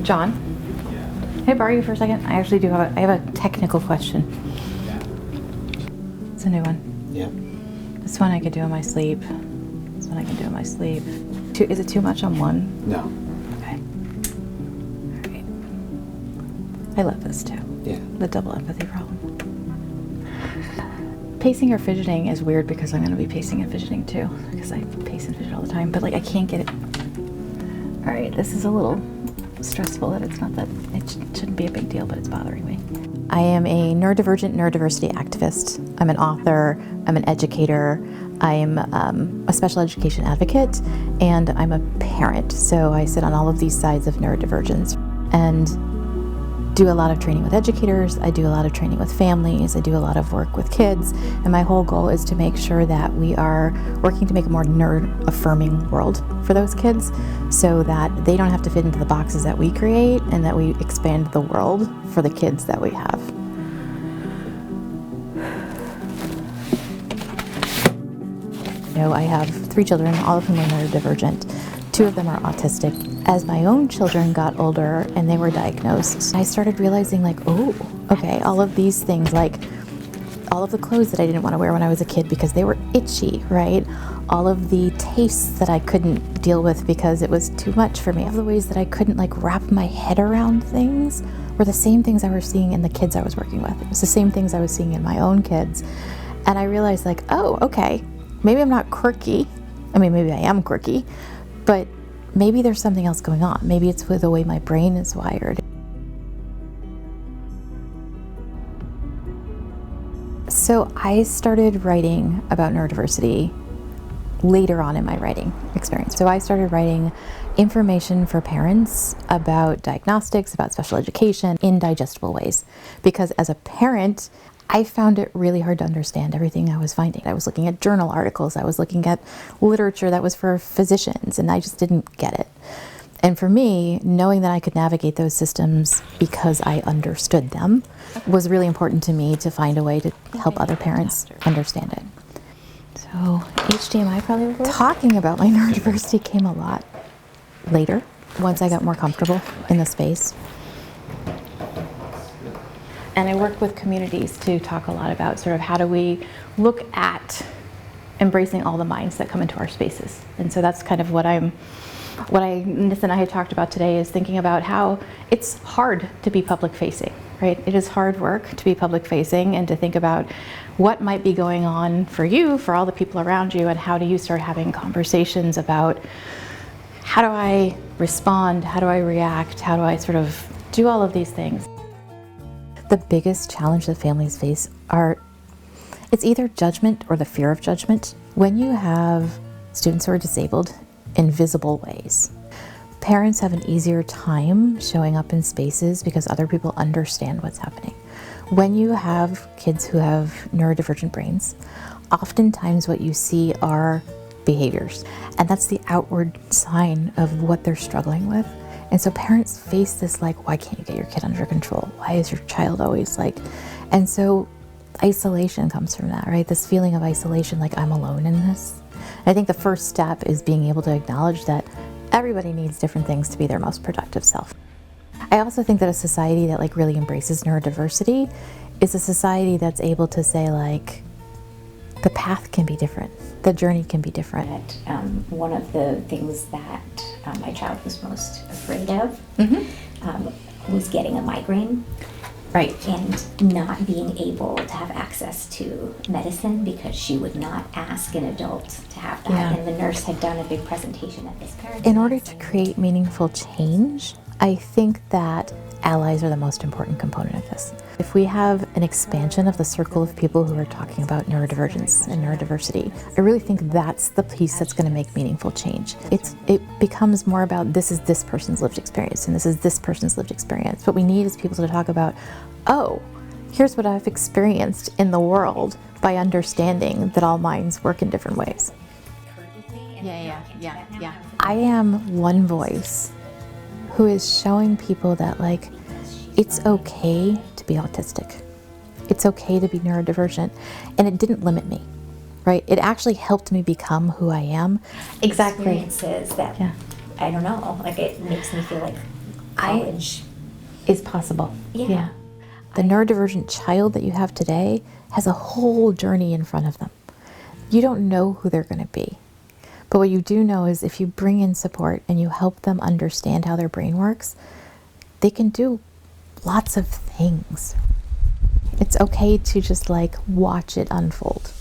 John, can I borrow you for a second? I actually do have a technical question. It's a new one. Yeah. This one I could do in my sleep. This one I can do in my sleep. Is it too much on one? No. Okay. All right. I love this too. Yeah. The double empathy problem. Pacing or fidgeting is weird because I'm going to be pacing and fidgeting too, because I pace and fidget all the time, but like I can't get it. All right, this is a little stressful that it's not that, it shouldn't be a big deal, but it's bothering me. I am a neurodivergent neurodiversity activist. I'm an author, I'm an educator, I'm a special education advocate, and I'm a parent. So I sit on all of these sides of neurodivergence and do a lot of training with educators, I do a lot of training with families, I do a lot of work with kids, and my whole goal is to make sure that we are working to make a more nerd-affirming world for those kids so that they don't have to fit into the boxes that we create and that we expand the world for the kids that we have. You know, I have 3 children, all of whom are neurodivergent. 2 of them are autistic. As my own children got older and they were diagnosed, I started realizing like, oh, okay, all of these things, like all of the clothes that I didn't want to wear when I was a kid because they were itchy, right? All of the tastes that I couldn't deal with because it was too much for me. All the ways that I couldn't like wrap my head around things were the same things I was seeing in the kids I was working with. It was the same things I was seeing in my own kids. And I realized like, oh, okay, maybe I'm not quirky. I mean, maybe I am quirky, but maybe there's something else going on. Maybe it's with the way my brain is wired. So I started writing about neurodiversity later on in my writing experience. So I started writing information for parents about diagnostics, about special education in digestible ways. Because as a parent, I found it really hard to understand everything I was finding. I was looking at journal articles, I was looking at literature that was for physicians, and I just didn't get it. And for me, knowing that I could navigate those systems because I understood them was really important to me to find a way to help other parents understand it. So HDMI probably would work. Talking about my neurodiversity came a lot later, once I got more comfortable in the space. And I work with communities to talk a lot about sort of how do we look at embracing all the minds that come into our spaces. And so that's kind of what Nis and I had talked about today, is thinking about how it's hard to be public facing, right? It is hard work to be public facing and to think about what might be going on for you, for all the people around you, and how do you start having conversations about how do I respond, how do I react, how do I sort of do all of these things. The biggest challenge that families face it's either judgment or the fear of judgment. When you have students who are disabled in visible ways, parents have an easier time showing up in spaces because other people understand what's happening. When you have kids who have neurodivergent brains, oftentimes what you see are behaviors, and that's the outward sign of what they're struggling with. And so parents face this like, why can't you get your kid under control? Why is your child always like, and so isolation comes from that, right? This feeling of isolation, like I'm alone in this. And I think the first step is being able to acknowledge that everybody needs different things to be their most productive self. I also think that a society that like really embraces neurodiversity is a society that's able to say like, the path can be different, the journey can be different. One of the things that my child was most afraid of was getting a migraine. Right. And not being able to have access to medicine because she would not ask an adult to have that. Yeah. And the nurse had done a big presentation at this parent. In order to create meaningful change, I think that allies are the most important component of this. If we have an expansion of the circle of people who are talking about neurodivergence and neurodiversity, I really think that's the piece that's going to make meaningful change. It becomes more about this is this person's lived experience and this is this person's lived experience. What we need is people to talk about, oh, here's what I've experienced in the world by understanding that all minds work in different ways. Yeah. I am one voice who is showing people that like, it's okay to be autistic. It's okay to be neurodivergent. And it didn't limit me, right? It actually helped me become who I am. Exactly. Experiences that, I don't know, like it makes me feel like college is possible. Yeah. The neurodivergent child that you have today has a whole journey in front of them. You don't know who they're going to be. But what you do know is if you bring in support and you help them understand how their brain works, they can do lots of things. It's okay to just like watch it unfold.